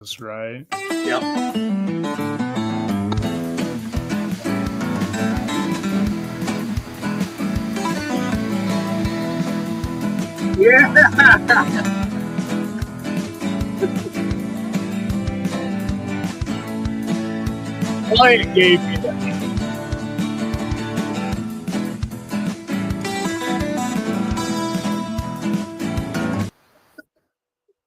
That's right. Yep. Yeah. Client gave me that.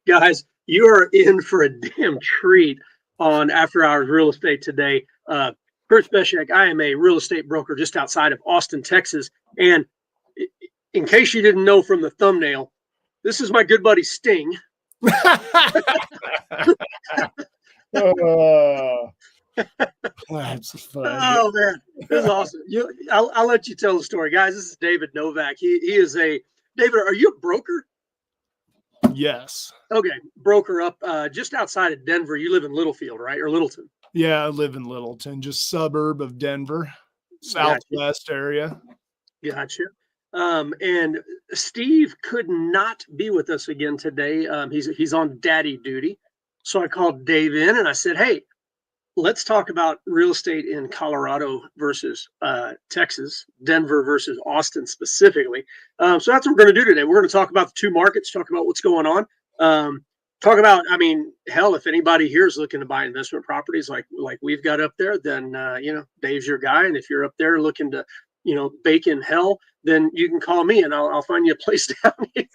Guys, you are in for a damn treat on After Hours Real Estate today. Chris Beshek, I am a real estate broker just outside of Austin, Texas. And in case you didn't know from the thumbnail, this is my good buddy Sting. That's funny. Oh man, this is awesome. I'll let you tell the story, guys. This is David Novak. He is a David. Are you a broker? Yes. Okay, broker up just outside of Denver. You live in Littlefield, right, or Littleton? Yeah, I live in Littleton, just suburb of Denver, southwest area. Gotcha. And Steve could not be with us again today. He's on daddy duty, so I called Dave in and I said, "Hey, let's talk about real estate in Colorado versus Texas, Denver versus Austin specifically." So that's what we're going to do today. We're going to talk about the two markets, talk about what's going on, talk about. I mean, hell, if anybody here is looking to buy investment properties like we've got up there, then Dave's your guy. And if you're up there looking to bake in hell, then you can call me and I'll find you a place down here.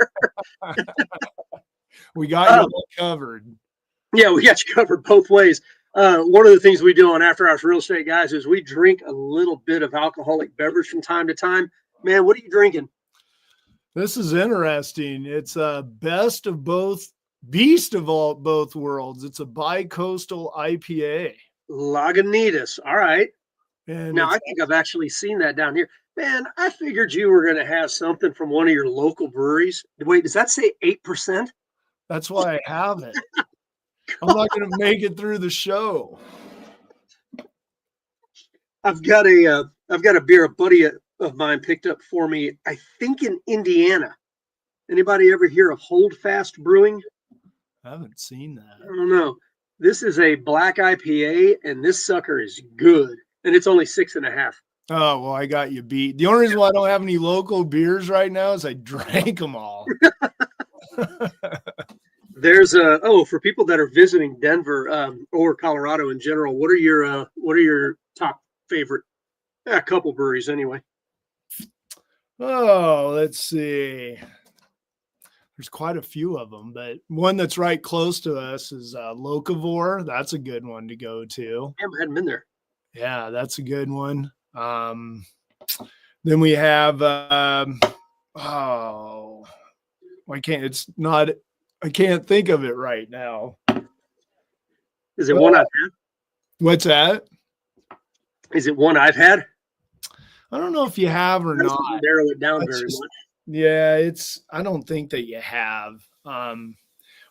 We got you all covered. Yeah, we got you covered both ways. One of the things we do on After Hours Real Estate, guys, is we drink a little bit of alcoholic beverage from time to time. Man, what are you drinking? This is interesting. It's a best of both, beast of both worlds. It's a bi-coastal IPA. Lagunitas. All right. And now, I think I've actually seen that down here. Man, I figured you were going to have something from one of your local breweries. Wait, does that say 8%? That's why I have it. I'm not going to make it through the show. I've got a beer a buddy of mine picked up for me, I think in Indiana. Anybody ever hear of Holdfast Brewing? I haven't seen that. I don't know. This is a black IPA, and this sucker is good. And it's only 6.5. Oh, well, I got you beat. The only reason why I don't have any local beers right now is I drank them all. There's for people that are visiting Denver or Colorado in general, what are your top favorite couple breweries anyway? Oh, let's see. There's quite a few of them, but one that's right close to us is Locavore. That's a good one to go to. I haven't been there. Yeah, that's a good one. Then we have I can't think of it right now. Is it one I've had? What's that? Is it one I've had? I don't know if you have or not. Narrow it down very much. Yeah, I don't think that you have.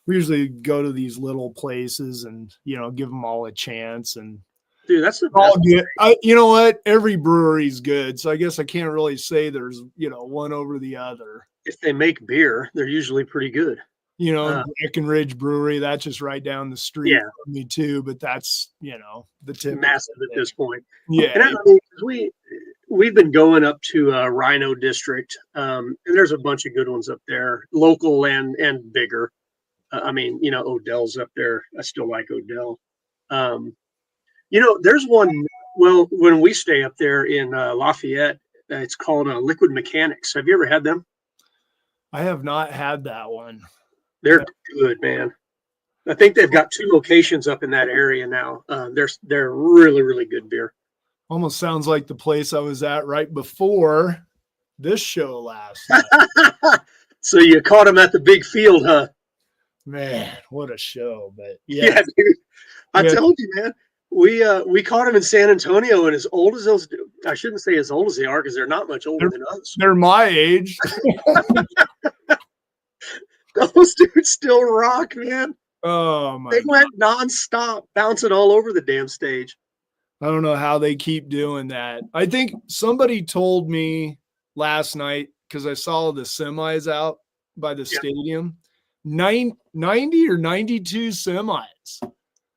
We usually go to these little places and give them all a chance, and dude, that's the all good. You know what? Every brewery's good, so I guess I can't really say there's one over the other. If they make beer, they're usually pretty good. Breckenridge Brewery, that's just right down the street from me too, but that's the tip. Massive at this point. Yeah, and I mean, we've been going up to Rhino District, and there's a bunch of good ones up there, local and bigger. Odell's up there. I still like Odell. There's one. Well, when we stay up there in Lafayette, it's called Liquid Mechanics. Have you ever had them? I have not had that one. They're good, man. I think they've got 2 locations up in that area now. They're really, really good beer. Almost sounds like the place I was at right before this show last night. So you caught them at the big field, huh? Man, what a show! But yeah dude. I told you, man. We caught them in San Antonio, and as old as those, I shouldn't say as old as they are because they're not much older than us. They're my age. Those dudes still rock, man. Oh my! They went nonstop, bouncing all over the damn stage. I don't know how they keep doing that. I think somebody told me last night because I saw the semis out by the stadium. 90 or 92 semis.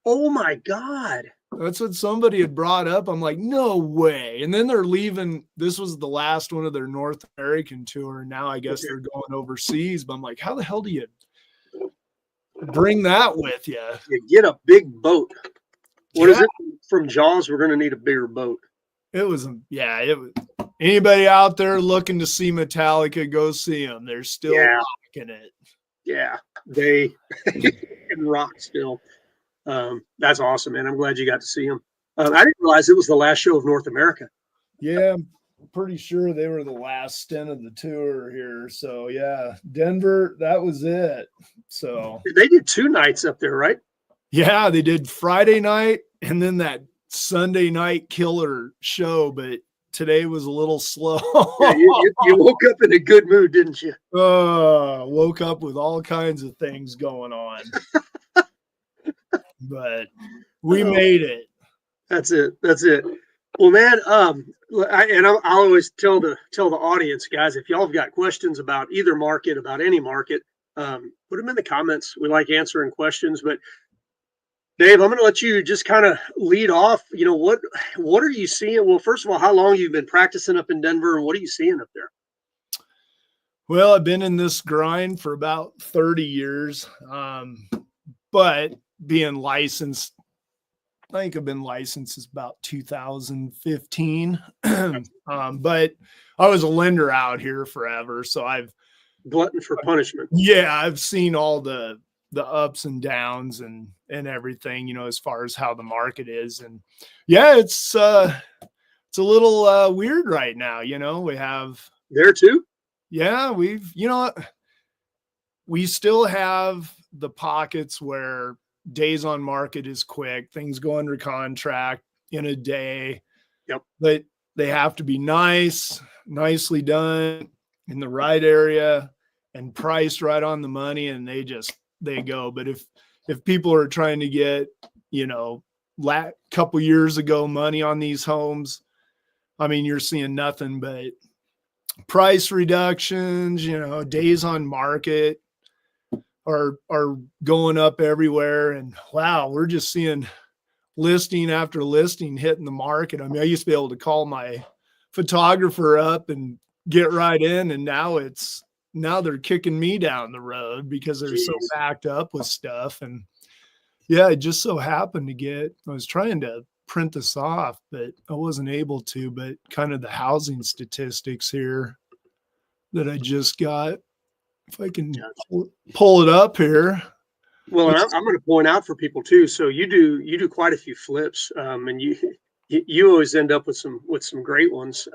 Oh my God. That's what somebody had brought up. I'm like, no way. And then they're leaving. This was the last one of their North American tour. And now I guess they're going overseas. But I'm like, how the hell do you bring that with you? You get a big boat. What is it from Jaws? We're going to need a bigger boat. It was, it was. Anybody out there looking to see Metallica, go see them. They're still rocking it. Yeah, they can rock still. That's awesome, man. I'm glad you got to see them. I didn't realize it was the last show of North America. Yeah, I'm pretty sure they were the last stint of the tour here. So yeah, Denver, that was it. So they did 2 nights up there, right? Yeah, they did Friday night and then that Sunday night killer show, but today was a little slow. Yeah, you woke up in a good mood, didn't you? Woke up with all kinds of things going on. But we made it. That's it. Well, man, I'll always tell the audience, guys, if y'all have got questions about either market, about any market, put them in the comments. We like answering questions. But Dave, I'm going to let you just kind of lead off. You know, what are you seeing? Well, first of all, how long you've been practicing up in Denver, and what are you seeing up there? Well, I've been in this grind for about 30 years, but being licensed, I think I've been licensed since about 2015. But I was a lender out here forever. So I've glutton for punishment. Yeah. I've seen all the ups and downs and everything, you know, as far as how the market is. And yeah, it's a little weird right now. You know, we have there too. Yeah. We still have the pockets where days on market is quick. Things go under contract in a day. Yep. But they have to be nicely done in the right area and priced right on the money, and they go. But if people are trying to get, you know, couple years ago money on these homes, I mean, you're seeing nothing but price reductions, you know, days on market are going up everywhere. And wow, we're just seeing listing after listing hitting the market. I mean, I used to be able to call my photographer up and get right in, and now they're kicking me down the road because they're so backed up with stuff. And yeah, it just so happened I was trying to print this off, but I wasn't able to. But kind of the housing statistics here that I just got, if I can pull it up here. Well, and I'm going to point out for people too. So you do quite a few flips, and you always end up with some great ones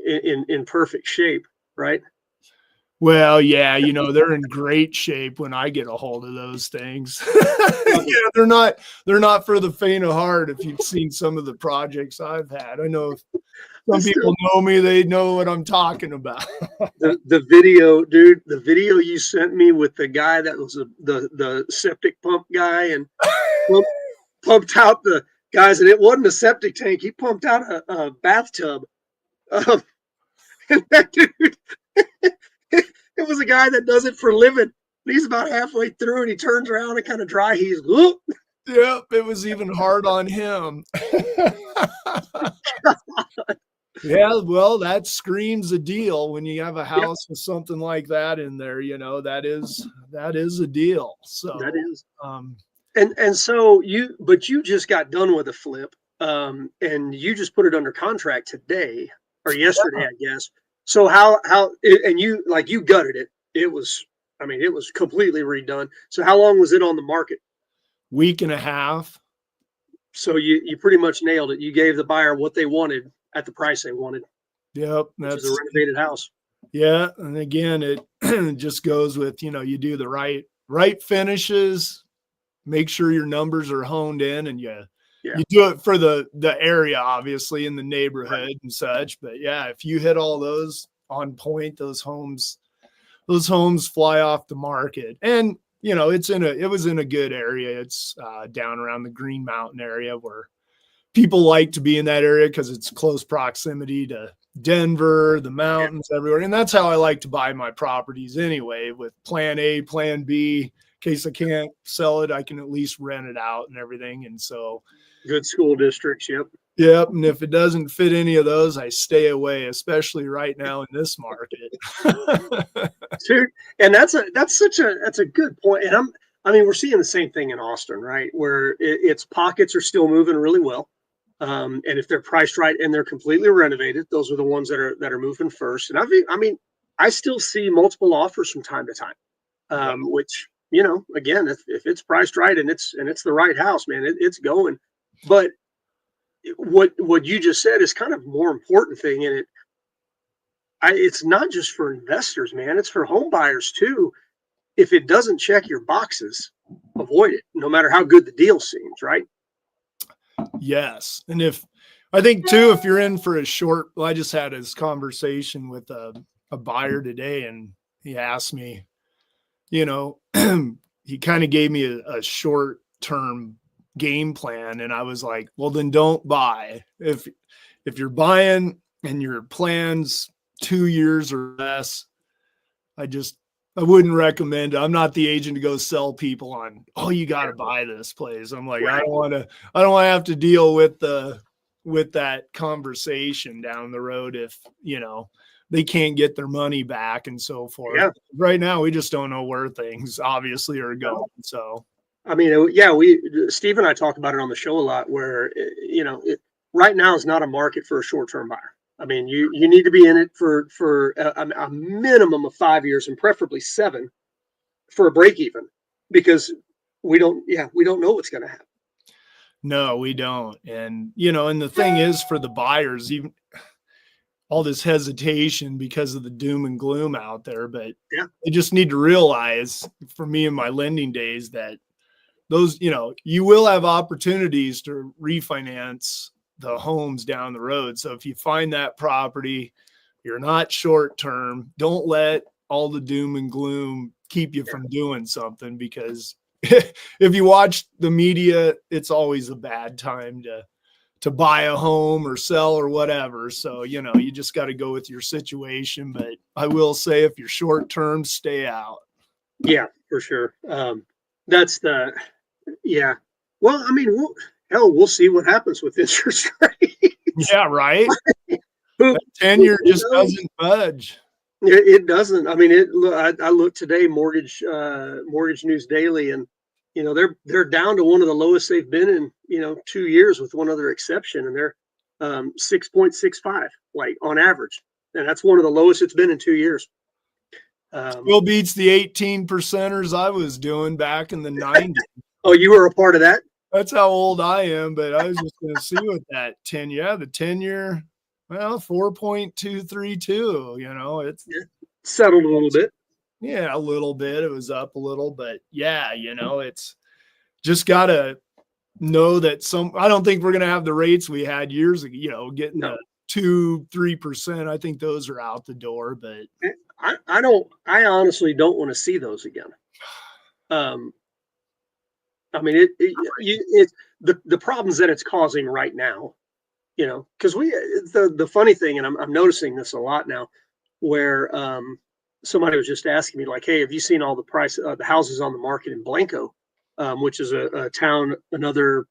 in perfect shape, right? Well, yeah, you know, they're in great shape when I get a hold of those things. Yeah, they're not for the faint of heart. If you've seen some of the projects I've had, I know if some people know me, they know what I'm talking about. the video, dude, the video you sent me with the guy that was the septic pump guy and pumped out the guys, and it wasn't a septic tank. He pumped out a bathtub. And that dude, it was a guy that does it for a living. He's about halfway through and he turns around and kind of dry heaves. Yep, it was even hard on him. Yeah, well, that screams a deal when you have a house with something like that in there. You know, that is a deal. So that is. And so you just got done with a flip, and you just put it under contract today or yesterday, I guess. So and you gutted it. It was completely redone. So how long was it on the market? Week and a half. So you pretty much nailed it. You gave the buyer what they wanted at the price they wanted. Yep. That's a renovated house. Yeah. And again, it just goes with, you know, you do the right finishes, make sure your numbers are honed in, and you do it for the area, obviously, in the neighborhood and such. But yeah, if you hit all those on point, those homes fly off the market. And, you know, it was in a good area. It's down around the Green Mountain area where people like to be in that area because it's close proximity to Denver, the mountains, everywhere. And that's how I like to buy my properties anyway, with plan A, plan B, case I can't sell it, I can at least rent it out and everything. And so, Good school districts. Yep. yep. And if it doesn't fit any of those, I stay away, especially right now in this market. Dude, and that's a good point. And I mean, we're seeing the same thing in Austin, right? Where its pockets are still moving really well. And if they're priced right and they're completely renovated, those are the ones that are moving first. And I mean, I still see multiple offers from time to time, which, you know, again, if it's priced right and it's the right house, man, it's going. But what you just said is kind of a more important thing in it. It's not just for investors, man. It's for home buyers too. If it doesn't check your boxes, avoid it, no matter how good the deal seems, right? Yes. And I think too, if you're in for I just had this conversation with a buyer today, and he asked me, you know, he kind of gave me a short term game plan. And I was like, well, then don't buy. If you're buying and your plan's 2 years or less, I wouldn't recommend it. I'm not the agent to go sell people on, oh, you got to buy this place. I'm like, I don't want to have to deal with that conversation down the road if, you know, they can't get their money back and so forth. Yeah. Right now, we just don't know where things obviously are going. So, I mean, yeah, Steve and I talk about it on the show a lot where, you know, right now is not a market for a short-term buyer. I mean, you need to be in it for a minimum of 5 years and preferably 7 for a break even, because we don't know what's going to happen. No, we don't. And, you know, and the thing is for the buyers, even all this hesitation because of the doom and gloom out there, but yeah, they just need to realize, for me in my lending days, that those, you know, you will have opportunities to refinance the homes down the road. So if you find that property, you're not short term, don't let all the doom and gloom keep you from doing something, because if you watch the media, it's always a bad time to buy a home or sell or whatever. So, you know, you just got to go with your situation. But I will say, if you're short term, stay out. Yeah, for sure. Yeah. Well, I mean, we'll see what happens with interest rates. Yeah, right. 10-year just doesn't budge. It doesn't. I mean, I looked today, Mortgage News Daily, and you know they're down to one of the lowest they've been in 2 years, with one other exception, and they're 6.65 like on average, and that's one of the lowest it's been in 2 years. Still beats the 18%ers I was doing back in the 90s. Oh, you were a part of that? That's how old I am, but I was just going to see what that 10-year, well, 4.232, you know, it's settled a little bit. Yeah, a little bit. It was up a little, but yeah, you know, it's just got to know that I don't think we're going to have the rates we had years ago, you know, getting the 2-3%. I think those are out the door, but I honestly don't want to see those again. I mean, the problems that it's causing right now, you know, because the funny thing, and I'm noticing this a lot now, where somebody was just asking me, like, hey, have you seen all the price the houses on the market in Blanco, which is a town another,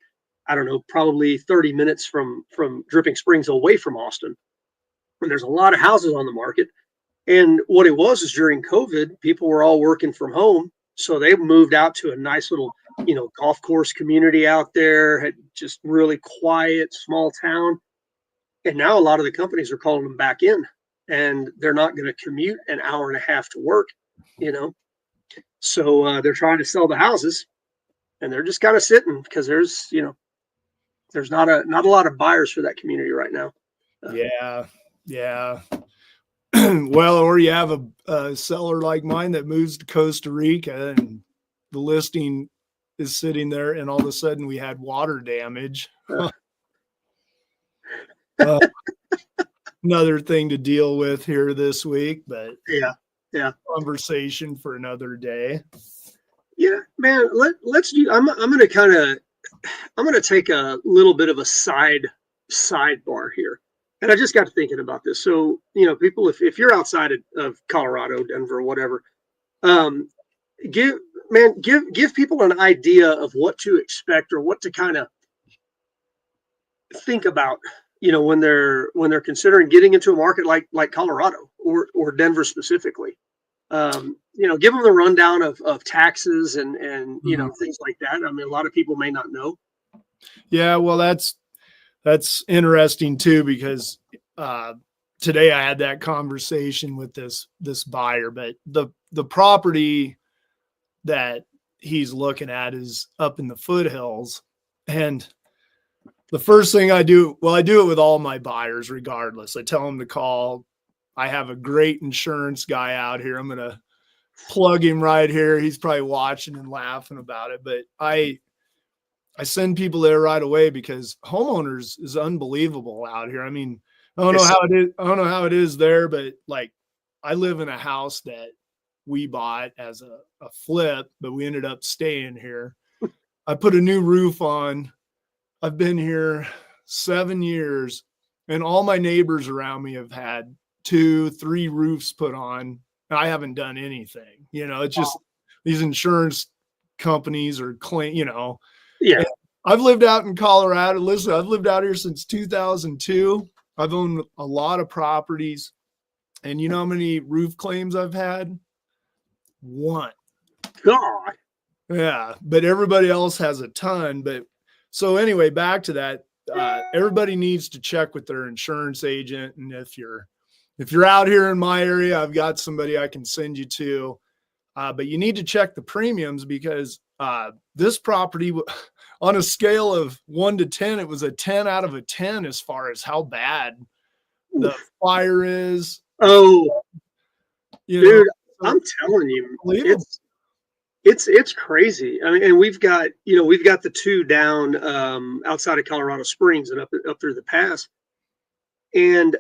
I don't know, probably 30 minutes from Dripping Springs, away from Austin, and there's a lot of houses on the market. And what it was is, during COVID, people were all working from home, so they moved out to a nice little, you know, golf course community out there, had just really quiet, small town. And now a lot of the companies are calling them back in, and they're not going to commute an hour and a half to work, you know. So they're trying to sell the houses, and they're just kind of sitting, because there's not a lot of buyers for that community right now. Yeah. Well, or you have a seller like mine that moves to Costa Rica, and the listing is sitting there, and all of a sudden we had water damage. Another thing to deal with here this week, but yeah, conversation for another day. Yeah, man. Let's do. I'm gonna take a little bit of a sidebar here. And I just got to thinking about this. So, you know, people, if you're outside of Colorado, Denver, whatever, man, give people an idea of what to expect or what to kind of think about, when they're considering getting into a market like Colorado or Denver specifically. Give them the rundown of taxes and things like that. I mean, a lot of people may not know. Yeah, well, that's interesting too, because today I had that conversation with this buyer, but the property that he's looking at is up in the foothills. And the first thing I do it with all my buyers regardless. I tell them to call. I have a great insurance guy out here. I'm going to plug him right here. He's probably watching and laughing about it, but I send people there right away because homeowners is unbelievable out here. I mean, I don't know how it is. I don't know how it is there, but like I live in a house that we bought as a flip, but we ended up staying here. I put a new roof on. I've been here 7 years, and all my neighbors around me have had 2-3 roofs put on. I haven't done anything. It's just these insurance companies are clean, Yeah. I've lived out in Colorado. Listen, I've lived out here since 2002. I've owned a lot of properties. And you know how many roof claims I've had? 1. God. Yeah, but everybody else has a ton. But so anyway, back to that. Everybody needs to check with their insurance agent. And if you're out here in my area, I've got somebody I can send you to. But you need to check the premiums because this property, on a scale of 1 to 10, it was a 10 out of a 10 as far as how bad the fire is. Oh, dude, I'm telling you, it's crazy. I mean, and we've got the 2 down outside of Colorado Springs and up through the pass. And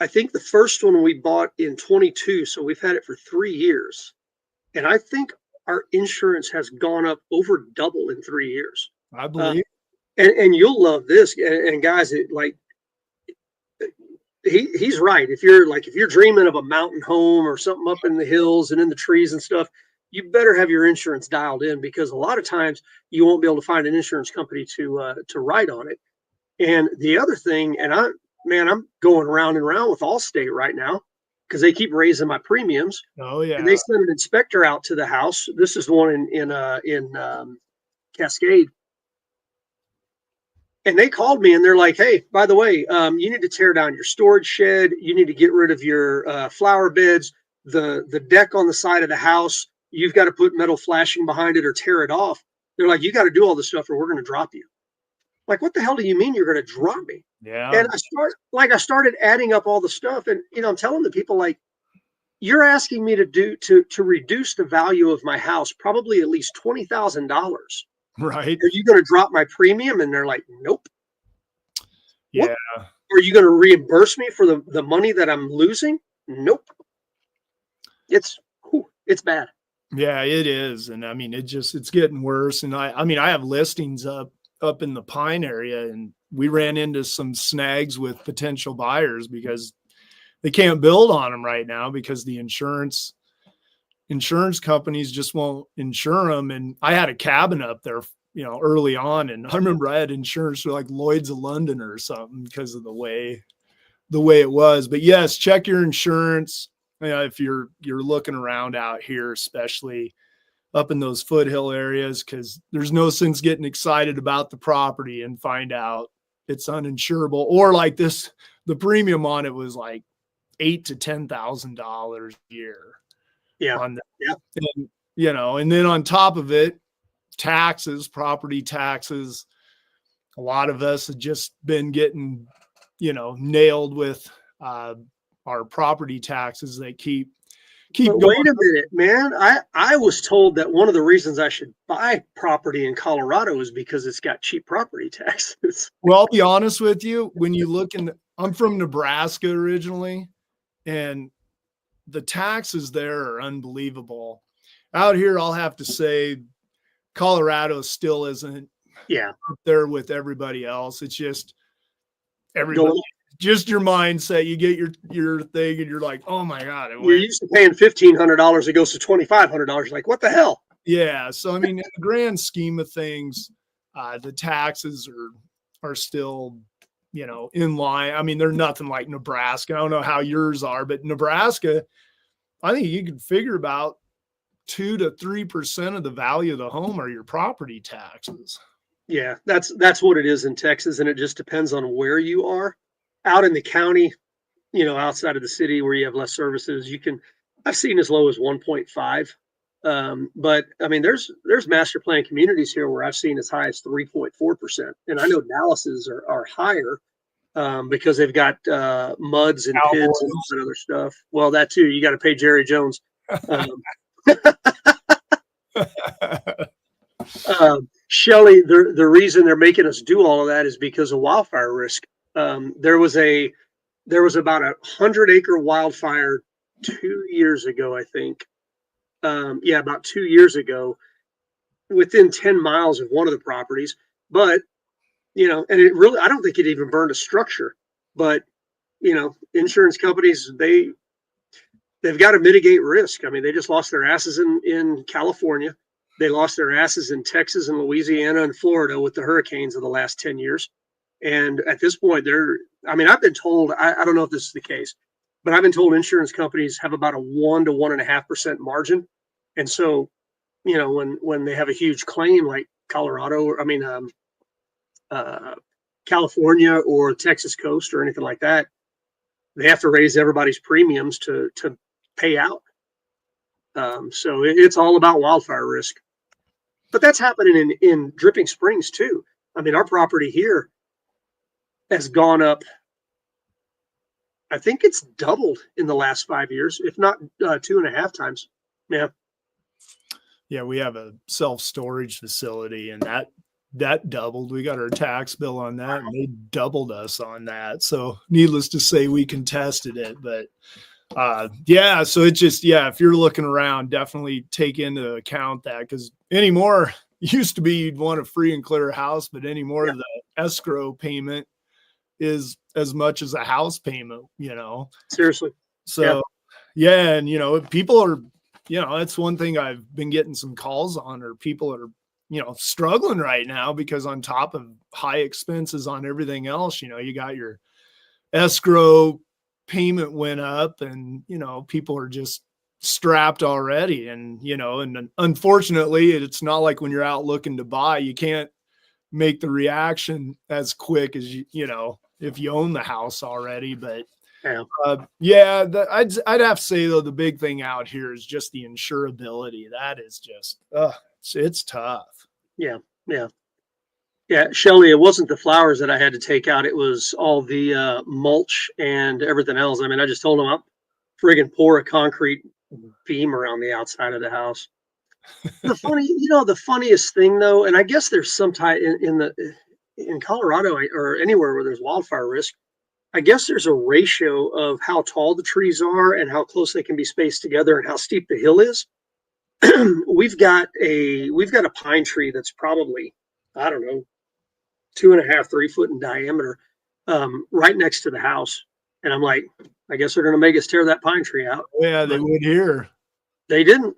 I think the first one we bought in 22, so we've had it for 3 years. And I think our insurance has gone up over double in 3 years. I believe. And you'll love this. And guys, he's right. If you're dreaming of a mountain home or something up in the hills and in the trees and stuff, you better have your insurance dialed in because a lot of times you won't be able to find an insurance company to write on it. And the other thing, and I'm going round and round with Allstate right now because they keep raising my premiums. Oh yeah. And they sent an inspector out to the house. This is the one in Cascade. And they called me and they're like, hey, by the way, you need to tear down your storage shed. You need to get rid of your flower beds, the deck on the side of the house. You've got to put metal flashing behind it or tear it off. They're like, you got to do all this stuff or we're going to drop you. Like, what the hell do you mean you're going to drop me? Yeah. And I started adding up all the stuff. And, I'm telling the people, like, you're asking me to reduce the value of my house, probably at least $20,000. Right. Are you going to drop my premium? And they're like, nope. Yeah. What? Are you going to reimburse me for the money that I'm losing? Nope. It's bad. Yeah, it is. And I mean, it's getting worse. And I have listings up in the Pine area, and we ran into some snags with potential buyers because they can't build on them right now because the insurance companies just won't insure them. And I had a cabin up there, early on. And I remember I had insurance for like Lloyd's of London or something because of the way it was. But yes, check your insurance. If you're looking around out here, especially up in those foothill areas, because there's no sense getting excited about the property and find out it's uninsurable. Or like this, the premium on it was like $8,000 to $10,000 a year. Yeah. On that. Yeah. And then on top of it, taxes, property taxes. A lot of us have just been getting, nailed with our property taxes. They keep going. Wait a minute, man. I was told that one of the reasons I should buy property in Colorado is because it's got cheap property taxes. Well, I'll be honest with you. When you look I'm from Nebraska originally, and the taxes there are unbelievable. Out here, I'll have to say Colorado still isn't up there with everybody else. It's just everybody. Just your mindset. You get your thing and you're like, oh my God. You're used to paying $1,500. It goes to $2,500. Like, what the hell? Yeah. So, I mean, in the grand scheme of things, the taxes are still, in line. I mean, they're nothing like Nebraska. I don't know how yours are, but Nebraska, I think you can figure about 2 to 3% of the value of the home are your property taxes. Yeah, that's what it is in Texas, and it just depends on where you are. Out in the county, outside of the city where you have less services, I've seen as low as 1.5. But I mean, there's master plan communities here where I've seen as high as 3.4%. And I know Dallas's are higher because they've got muds and pits and all that other stuff. Well, that too, you got to pay Jerry Jones. Shelly, the reason they're making us do all of that is because of wildfire risk. There was about 100-acre wildfire 2 years ago, I think. About 2 years ago, within 10 miles of one of the properties. But, and it really, I don't think it even burned a structure. But, insurance companies, they've got to mitigate risk. I mean, they just lost their asses in California. They lost their asses in Texas and Louisiana and Florida with the hurricanes of the last 10 years. And at this point, I've been told, I don't know if this is the case, but I've been told insurance companies have about a 1 to 1.5% margin. And so, when they have a huge claim like California or Texas coast or anything like that, they have to raise everybody's premiums to pay out. So it's all about wildfire risk. But that's happening in Dripping Springs too. I mean, our property here has gone up. I think it's doubled in the last 5 years, if not 2.5 times. Yeah. Yeah, we have a self-storage facility, and that doubled. We got our tax bill on that, and they doubled us on that. So needless to say, we contested it. But so it's just, if you're looking around, definitely take into account that, because anymore, used to be you'd want a free and clear house, but anymore the escrow payment is as much as a house payment, Seriously. So and people are, that's one thing I've been getting some calls on, or people are, struggling right now because on top of high expenses on everything else, you got your escrow payment went up, and people are just strapped already. And and unfortunately, it's not like when you're out looking to buy, you can't make the reaction as quick as if you own the house already. But I'd have to say though, the big thing out here is just the insurability. That is just it's tough. Yeah Shelly, it wasn't the flowers that I had to take out. It was all the mulch and everything else. I mean, I just told them I'll friggin' pour a concrete beam around the outside of the house. The funniest thing though, and I guess there's some type in Colorado or anywhere where there's wildfire risk, I guess there's a ratio of how tall the trees are and how close they can be spaced together and how steep the hill is. We've got a pine tree that's probably, I don't know, 2.5, 3 foot in diameter, right next to the house. And I'm like, I guess they're going to make us tear that pine tree out. Yeah, they would here. They didn't.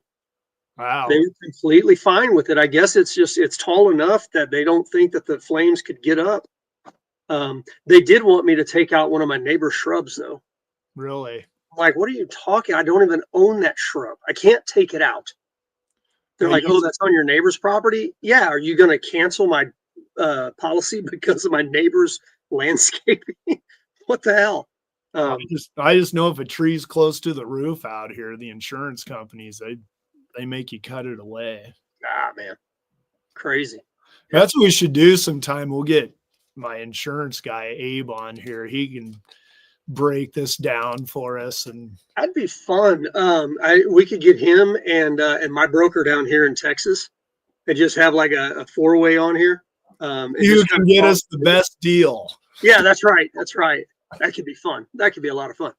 Wow. They were completely fine with it. I guess it's tall enough that they don't think that the flames could get up. They did want me to take out one of my neighbor's shrubs though. Really? I'm like, what are you talking? I don't even own that shrub. I can't take it out. They're like, oh, that's on your neighbor's property? Yeah. Are you going to cancel my policy because of my neighbor's landscaping? What the hell? I just know if a tree's close to the roof out here, the insurance companies, they make you cut it away. Ah, man. Crazy. That's what we should do sometime. We'll get my insurance guy, Abe, on here. He can break this down for us, and that'd be fun. We could get him and my broker down here in Texas and just have like a 4-way on here. You can get us the best deal. Yeah, that's right. That's right. That could be fun. That could be a lot of fun.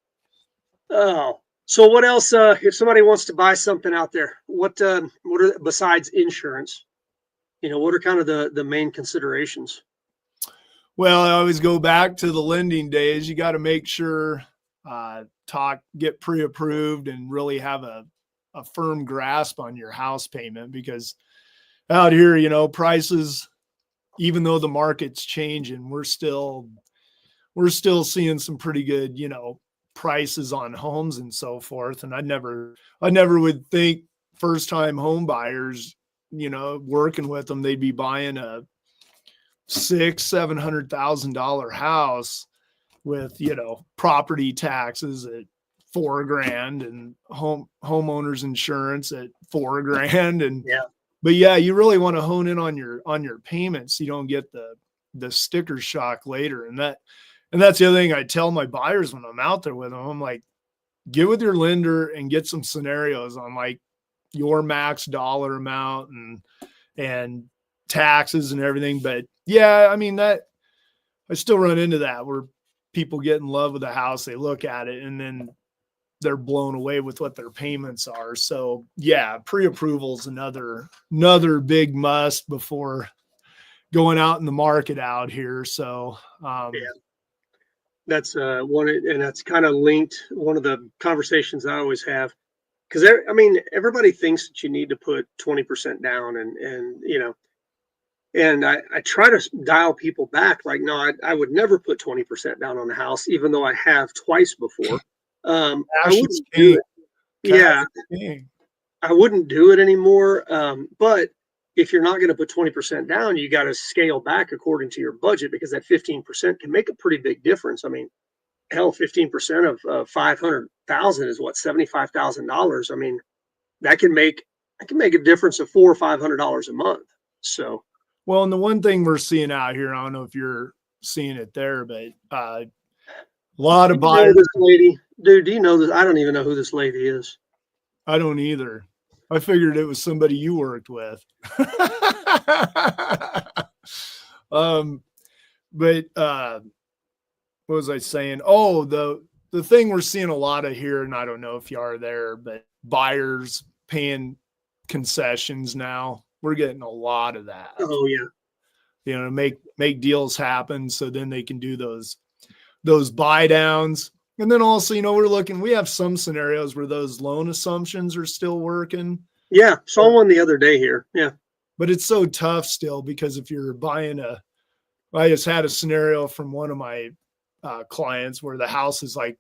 Oh, so what else? If somebody wants to buy something out there, what are, besides insurance, what are kind of the main considerations? Well, I always go back to the lending days. You got to make sure, get pre-approved and really have a a firm grasp on your house payment, because out here, you know, prices, even though the market's changing, we're still seeing some pretty good, you know, prices on homes and so forth. And I never would think first time home buyers, you know, working with them, they'd be buying a $600,000-700,000 house with, you know, property taxes at $4,000 and homeowners insurance at $4,000. And Yeah. but yeah, you really want to hone in on your payments so you don't get the sticker shock later. And that's the other thing I tell my buyers when I'm out there with them. I'm like, get with your lender and get some scenarios on like your max dollar amount and taxes and everything. But yeah, I mean, that I still run into that where people get in love with the house, they look at it, and then they're blown away with what their payments are. So yeah, pre-approval is another big must before going out in the market out here. So Yeah. That's one, and that's kind of linked. One of the conversations I always have, because I mean, everybody thinks that you need to put 20% down, and you know, and I try to dial people back. Like, no, I would never put 20% down on a house, even though I have twice before. I wouldn't do it. Yeah, I wouldn't do it anymore. But if you're not going to put 20% down, you got to scale back according to your budget, because that 15% can make a pretty big difference. I mean, hell, 15% of 500,000 is what, $75,000. I mean, that can make a difference of $400 or $500 a month. So, well, and the one thing we're seeing out here, I don't know if you're seeing it there, but a lot of buyers. This lady, dude, do you know this? I don't even know who this lady is. I don't either. I figured it was somebody you worked with. But what was I saying? Oh, the thing we're seeing a lot of here, and I don't know if you are there, but buyers paying concessions now. We're getting a lot of that. Oh yeah. You know, make deals happen so then they can do those buy downs. And then also, you know, we have some scenarios where those loan assumptions are still working. Yeah, saw one the other day here. Yeah. But it's so tough still, because if you're buying I just had a scenario from one of my clients where the house is like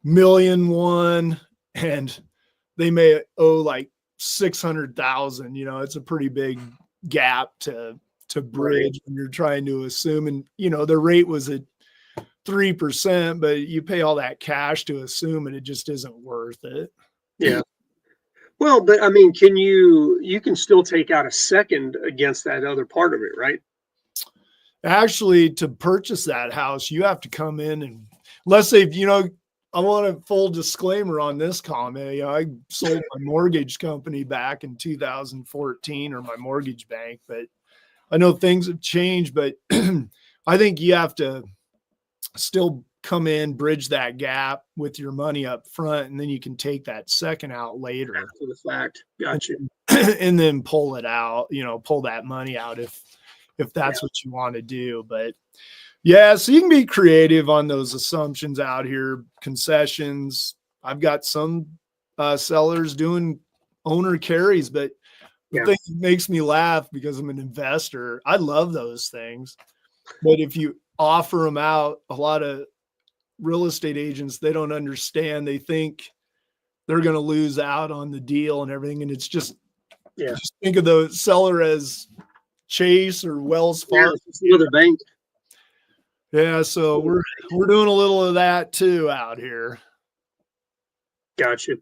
$1,000,001 and they may owe like 600,000. You know, it's a pretty big gap to bridge when you're trying to assume. And, you know, the rate was at 3%, but you pay all that cash to assume, and it just isn't worth it. Yeah. Well, but I mean, you can still take out a second against that other part of it, right? Actually, to purchase that house, you have to come in, and let's say, you know, I want a full disclaimer on this comment. You know, I sold my mortgage company back in 2014, or my mortgage bank, but I know things have changed. But I think you have to still come in, bridge that gap with your money up front, and then you can take that second out later. After the fact. Gotcha. And then pull it out, you know, pull that money out if that's what you want to do. But yeah, so you can be creative on those assumptions out here, concessions. I've got some sellers doing owner carries, but the thing that makes me laugh, because I'm an investor, I love those things. But if you offer them out, a lot of real estate agents, they don't understand. They think they're going to lose out on the deal and everything. And it's just think of the seller as Chase or Wells Fargo. Yeah, the bank. Yeah, so we're doing a little of that too out here. Gotcha.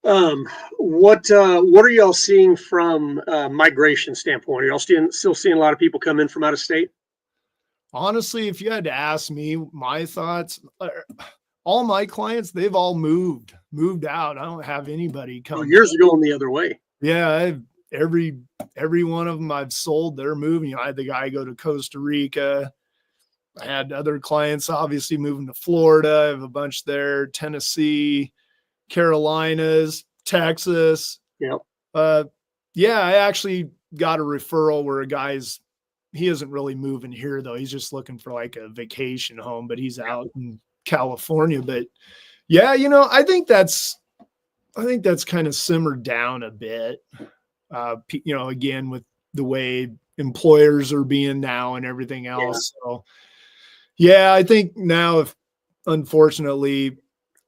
What are y'all seeing from migration standpoint? Are y'all still seeing a lot of people come in from out of state? Honestly, if you had to ask me my thoughts, all my clients, they've all moved out. I don't have anybody come. Well, yours are going the other way. Yeah, every one of them I've sold, they're moving. You know, I had the guy go to Costa Rica. I had other clients obviously moving to Florida. I have a bunch there, Tennessee, Carolinas, Texas. Yep. Yeah, I actually got a referral where he isn't really moving here though. He's just looking for like a vacation home, but he's out in California. But yeah, you know, I think that's I think that's kind of simmered down a bit. Again, with the way employers are being now and everything else. Yeah. So yeah, I think now, if unfortunately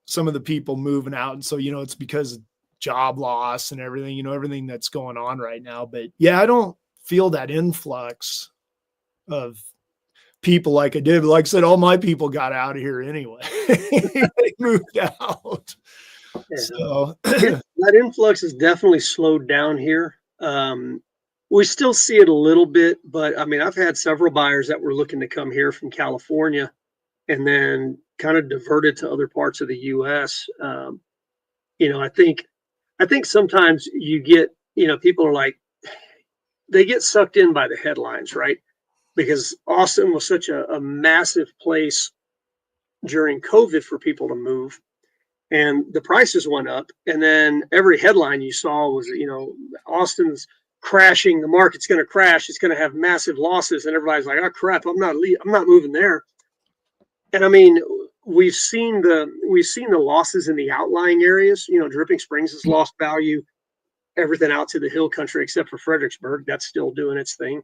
some of the people moving out, and so, it's because of job loss and everything, everything that's going on right now. But yeah, I don't feel that influx of people like I did. But like I said, all my people got out of here anyway. They moved out. Yeah. So that influx is definitely slowed down here. We still see it a little bit, but I mean, I've had several buyers that were looking to come here from California and then kind of diverted to other parts of the U.S. I think sometimes you get, people are like, they get sucked in by the headlines, right? Because Austin was such a massive place during COVID for people to move, and the prices went up. And then every headline you saw was, Austin's crashing, the market's going to crash, it's going to have massive losses, and everybody's like, oh crap, I'm not moving there. And I mean, we've seen the losses in the outlying areas. Dripping Springs has lost value. Everything out to the hill country except for Fredericksburg, that's still doing its thing.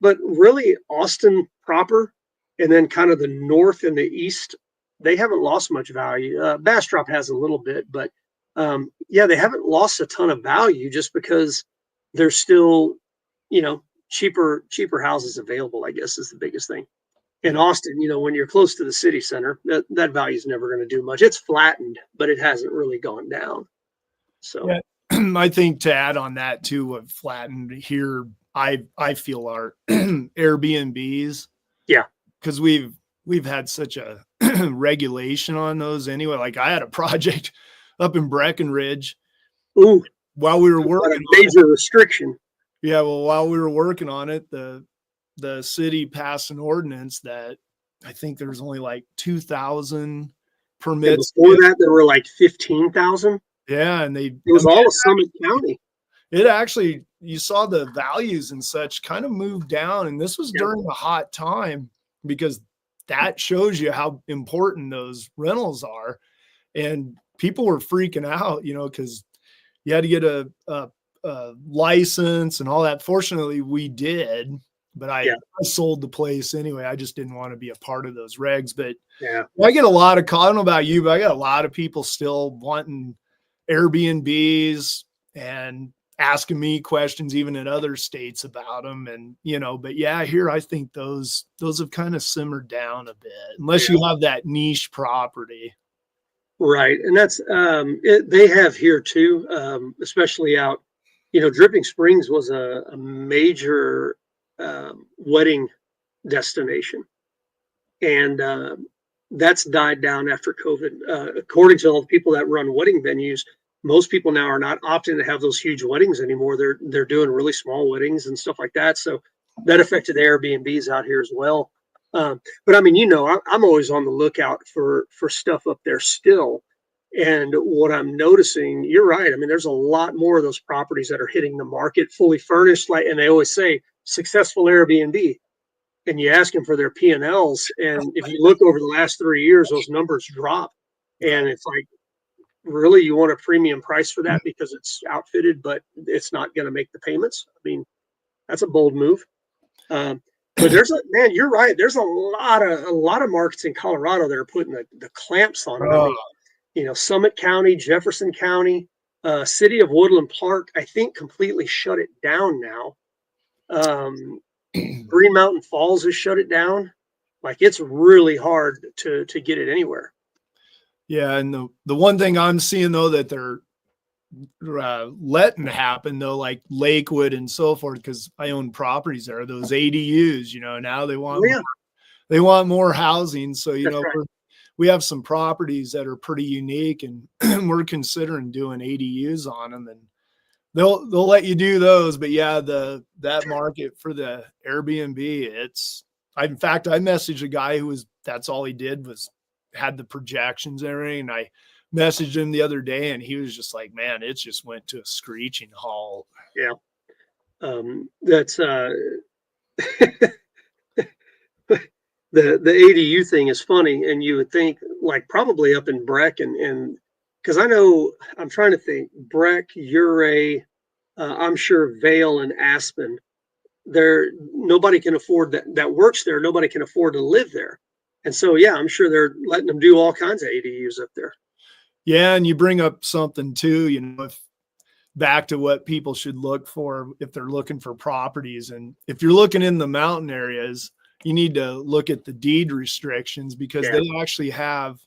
But really, Austin proper, and then kind of the north and the east, they haven't lost much value. Bastrop has a little bit, but they haven't lost a ton of value just because there's still, cheaper houses available, I guess, is the biggest thing. In Austin, when you're close to the city center, that value is never going to do much. It's flattened, but it hasn't really gone down. So yeah. I think to add on that too, what flattened here, I feel our Airbnbs. Yeah. Because we've had such a regulation on those anyway. Like I had a project up in Breckenridge. Ooh, while we were working, a major restriction. Yeah, well, while we were working on it, the city passed an ordinance that I think there was only like 2,000 permits. And before that, there were like 15,000. Yeah, and it was all of Summit County. It actually, you saw the values and such kind of moved down, and this was during a hot time, because that shows you how important those rentals are. And people were freaking out, because you had to get a license and all that. Fortunately, we did, but I sold the place anyway. I just didn't want to be a part of those regs. But I get a lot of, I don't know about you, but I got a lot of people still wanting Airbnbs and asking me questions even in other states about them. And, but yeah, here, I think those have kind of simmered down a bit, unless you have that niche property. Right. And that's, they have here too, especially out, Dripping Springs was a major wedding destination. And that's died down after COVID. According to all the people that run wedding venues, most people now are not opting to have those huge weddings anymore. They're doing really small weddings and stuff like that. So that affected the Airbnbs out here as well. But I mean, I'm always on the lookout for stuff up there still. And what I'm noticing, you're right. I mean, there's a lot more of those properties that are hitting the market fully furnished. And they always say successful Airbnb. And you ask them for their P&Ls. And if you look over the last 3 years, those numbers drop. And it's like, really, you want a premium price for that because it's outfitted, but it's not going to make the payments? I mean, that's a bold move. But you're right. There's a lot of markets in Colorado that are putting the clamps on it. I mean, Summit County, Jefferson County, city of Woodland Park, I think completely shut it down now. Green Mountain Falls has shut it down. Like, it's really hard to get it anywhere. Yeah. And the one thing I'm seeing though, that they're letting happen though, like Lakewood and so forth, because I own properties there, those ADUs, now they want more housing. So, we have some properties that are pretty unique, and we're considering doing ADUs on them, and they'll let you do those. But yeah, that market for the Airbnb, in fact, I messaged a guy that's all he did was had the projections and everything. And I messaged him the other day, and he was just like, man, it just went to a screeching halt. Yeah. That's the ADU thing is funny. And you would think, like, probably up in Breck and because I know I'm trying to think. Breck, Uray, I'm sure Vale and Aspen. There, nobody can afford that works there. Nobody can afford to live there, and so yeah, I'm sure they're letting them do all kinds of ADUs up there. Yeah, and you bring up something too. If back to what people should look for if they're looking for properties, and if you're looking in the mountain areas, you need to look at the deed restrictions because they actually have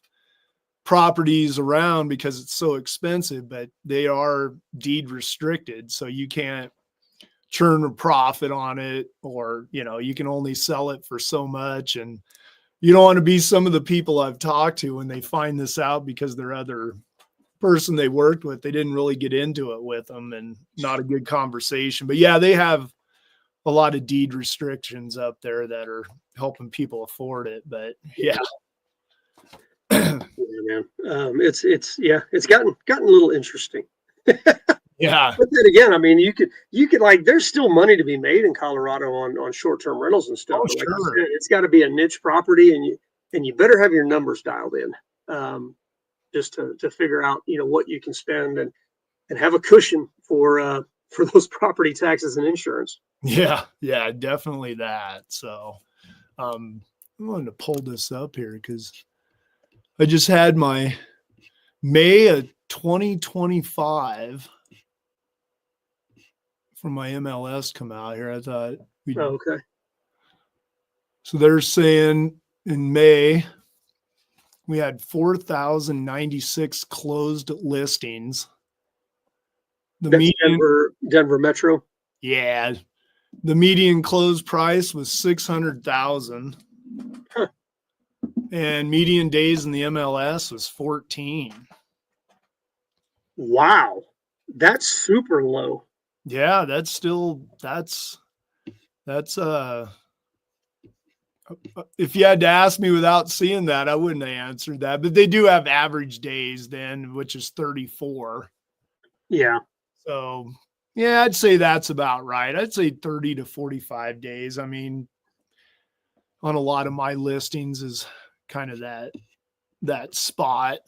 properties around because it's so expensive, but they are deed restricted. So you can't churn a profit on it, or, you can only sell it for so much. And you don't want to be some of the people I've talked to when they find this out because their other person they worked with, they didn't really get into it with them and not a good conversation. But yeah, they have a lot of deed restrictions up there that are helping people afford it. But yeah. Yeah, man. It's gotten a little interesting. Yeah. But then again, I mean, you could like, there's still money to be made in Colorado on short-term rentals and stuff. Oh, But like sure. you said, it's got to be a niche property, and you better have your numbers dialed in, just to figure out what you can spend and have a cushion for those property taxes and insurance. Yeah, definitely that. So I'm going to pull this up here because I just had my May of 2025 from my MLS come out here. I thought okay. So they're saying in May we had 4,096 closed listings. The median Denver Metro. Yeah. The median close price was 600,000. Huh. And median days in the MLS was 14. Wow. That's super low. Yeah, that's if you had to ask me without seeing that, I wouldn't have answered that. But they do have average days then, which is 34. Yeah. So yeah, I'd say that's about right. I'd say 30 to 45 days. I mean, on a lot of my listings is kind of that spot.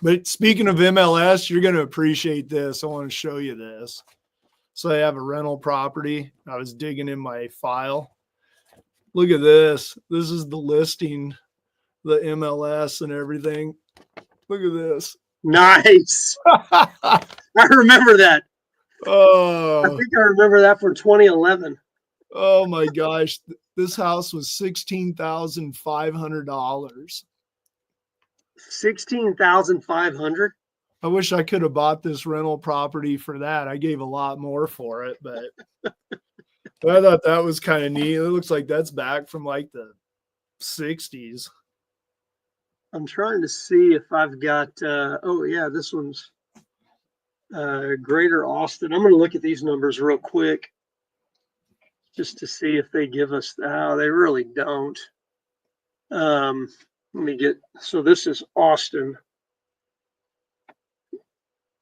But speaking of MLS, you're going to appreciate this. I want to show you this. So I have a rental property. I was digging in my file. Look at this. This is the listing, the MLS and everything. Look at this. Nice. I remember that. Oh, I think I remember that from 2011. Oh my gosh. This house was $16,500. $16,500. I wish I could have bought this rental property for that. I gave a lot more for it, but I thought that was kind of neat. It looks like that's back from like the 60s. I'm trying to see if I've got, oh yeah, this one's Greater Austin. I'm going to look at these numbers real quick just to see if they give us, they really don't. Let me get, so this is Austin.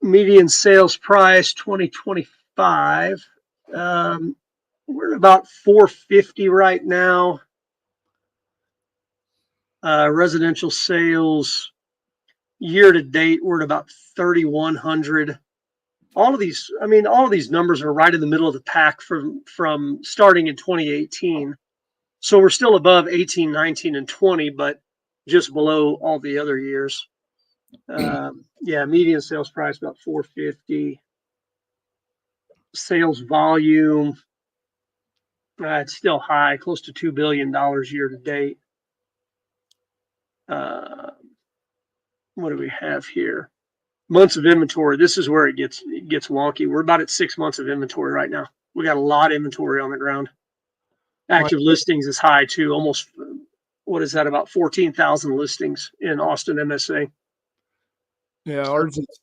Median sales price 2025. We're at about 450 right now. Residential sales year to date, we're at about 3,100. All of these numbers are right in the middle of the pack from starting in 2018. So we're still above 18, 19, and 20, but just below all the other years. Yeah, median sales price about 450. Sales volume, it's still high, close to $2 billion year to date. What do we have here? Months of inventory. This is where it gets wonky. We're about at 6 months of inventory right now. We got a lot of inventory on the ground. Active listings is high too. Almost, what is that? About 14,000 listings in Austin MSA. Yeah,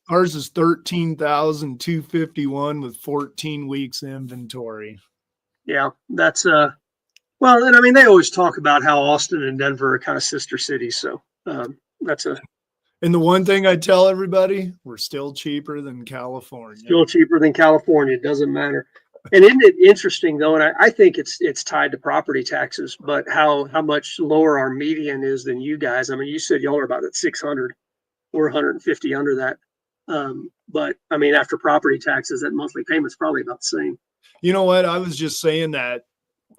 ours is 13,251 with 14 weeks inventory. Yeah, that's well, and I mean they always talk about how Austin and Denver are kind of sister cities. So that's a. And the one thing I tell everybody, we're still cheaper than California. Still cheaper than California. It doesn't matter. And isn't it interesting though? And I think it's tied to property taxes, but how much lower our median is than you guys. I mean, you said y'all are about at 600. we're 150 under that. But I mean, after property taxes, that monthly payment's probably about the same. You know what? I was just saying that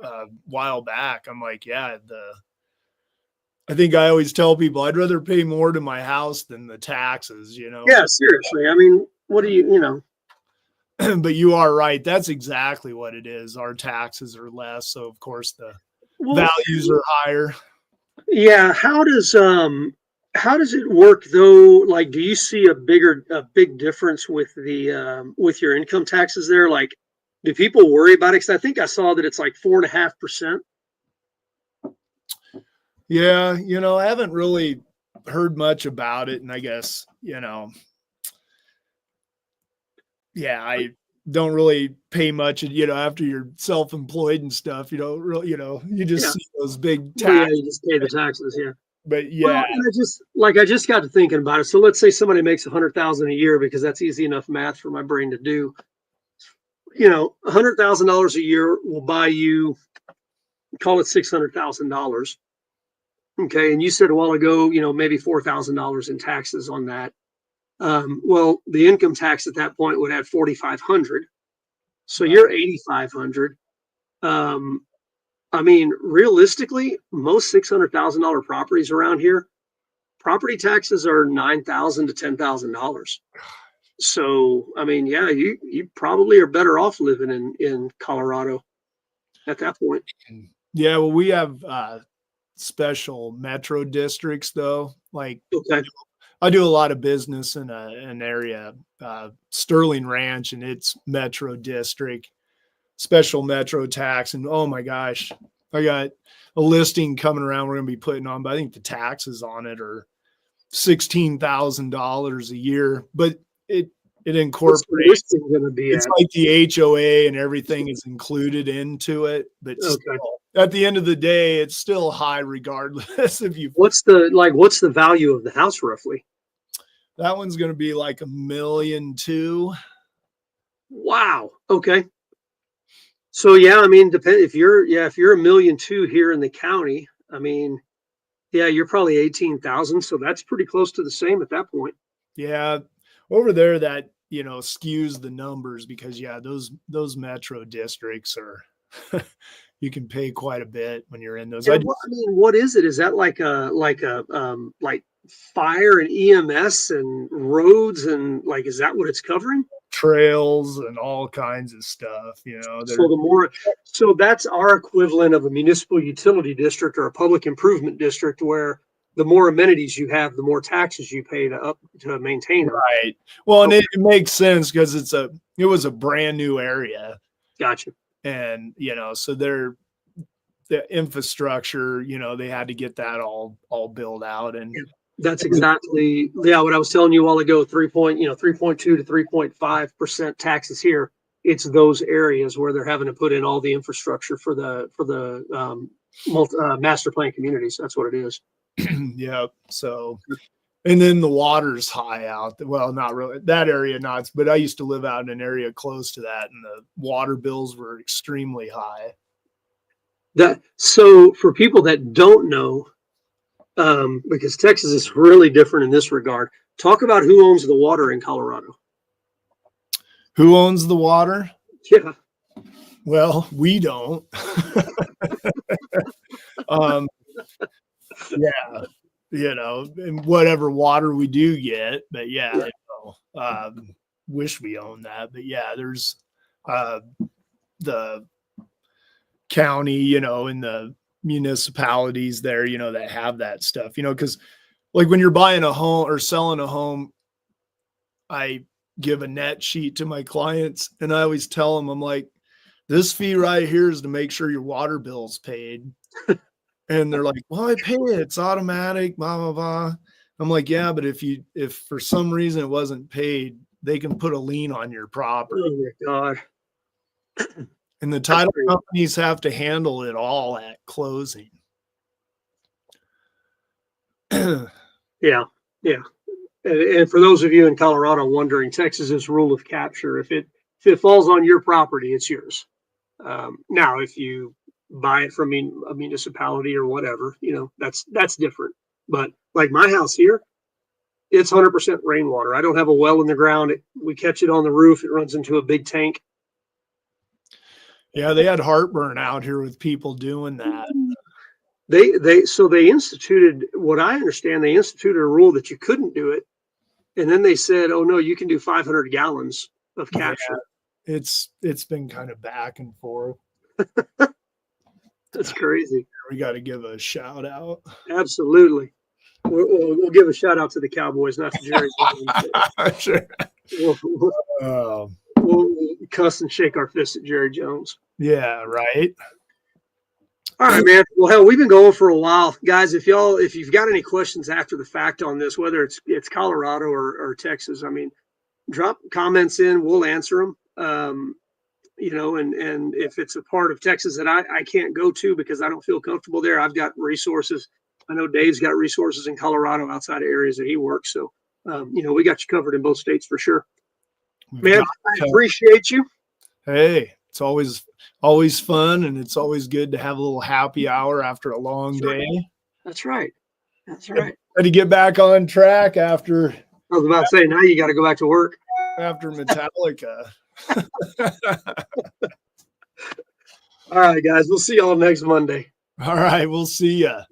a while back. I'm like, yeah, I think I always tell people I'd rather pay more to my house than the taxes, you know. Yeah, seriously. I mean, what do you know? But you are right. That's exactly what it is. Our taxes are less, so of course the values are higher. Yeah. How does it work though? Like, do you see a big difference with with your income taxes there? Like, do people worry about it? Because I think I saw that it's like 4.5%. Yeah, you know, I haven't really heard much about it, and I guess, you know, yeah, I don't really pay much, you know, after you're self-employed and stuff, you don't really, you know, you just see those big Well, yeah, taxes. you just pay the taxes. Yeah. But Well, yeah, and I just got to thinking about it. So let's say somebody makes 100,000 a year, because that's easy enough math for my brain to do. You know, $100,000 a year will buy you, call it $600,000. Okay, and you said a while ago, you know, maybe $4,000 in taxes on that. Well, the income tax at that point would add 4,500. So you're 8,500. I mean, realistically, most $600,000 properties around here, property taxes are $9,000 to $10,000. So, I mean, yeah, you probably are better off living in Colorado at that point. yeah. Well, we have special metro districts though. Like, Okay. I do a lot of business in an area, Sterling Ranch, and it's metro district, special metro tax. And oh my gosh, I got a listing coming around we're going to be putting on, but I think the taxes on it are $16,000 a year. But it incorporates, Going to be it's at? like the HOA and everything is included into it. But Okay. still, at the end of the day, it's still high regardless if you. What's the value of the house roughly? That one's going to be like $1.2 million. Wow. Okay. So yeah, I mean, if you're $1.2 million here in the county, I mean, yeah, you're probably 18,000. So that's pretty close to the same at that point. Yeah, over there that, you know, skews the numbers because yeah, those metro districts are you can pay quite a bit when you're in those. I mean, what is it? Is that like fire and EMS and roads and like, is that what it's covering? Trails and all kinds of stuff, you know. So that's our equivalent of a municipal utility district or a public improvement district, where the more amenities you have, the more taxes you pay to maintain them. Right. Well, and it makes sense because it was a brand new area. Gotcha. And, you know, so the infrastructure, you know, they had to get that all built out. And that's exactly, what I was telling you a while ago. 3.2 to 3.5% taxes here. It's those areas where they're having to put in all the infrastructure for the master plan communities. That's what it is. Yeah. So, and then the water's high out. Well, not really that area, but I used to live out in an area close to that, and the water bills were extremely high. So for people that don't know, because Texas is really different in this regard, talk about who owns the water in Colorado. Who owns the water? Yeah. Well, we don't. Yeah, you know, and whatever water we do get, but yeah, you know, wish we owned that. But yeah, there's the county, you know, and the municipalities there, you know, that have that stuff, you know, because like when you're buying a home or selling a home, I give a net sheet to my clients and I always tell them, I'm like, this fee right here is to make sure your water bill's paid. And they're like, well, I pay it. It's automatic, blah, blah, blah. I'm like, yeah, but if for some reason it wasn't paid, they can put a lien on your property. Oh my God. And the title companies have to handle it all at closing. Yeah. And for those of you in Colorado wondering, Texas's rule of capture, if it falls on your property, it's yours. Now, if you buy it from a municipality or whatever, you know, that's different. But like my house here, It's 100% rainwater. I don't have a well in the ground. We catch it on the roof. It runs into a big tank. Yeah, they had heartburn out here with people doing that. They instituted, what I understand, they instituted a rule that you couldn't do it. And then they said, oh no, you can do 500 gallons of capture. Yeah, it's been kind of back and forth. That's crazy. We got to give a shout out. Absolutely. We'll give a shout out to the Cowboys, not to Jerry Jones. Sure. We'll cuss and shake our fist at Jerry Jones. Yeah, right. All right, man. Well, hell, we've been going for a while, guys. If you've got any questions after the fact on this, whether it's Colorado or Texas, I mean, drop comments in. We'll answer them. And if it's a part of Texas that I can't go to because I don't feel comfortable there, I've got resources. I know Dave's got resources in Colorado outside of areas that he works. So, we got you covered in both states for sure. Man, I appreciate you. Hey, it's always fun, and it's always good to have a little happy hour after a long day. That's right. Had to get back on track after. I was about to say, now you got to go back to work. After Metallica. All right, guys. We'll see y'all next Monday. All right. We'll see ya.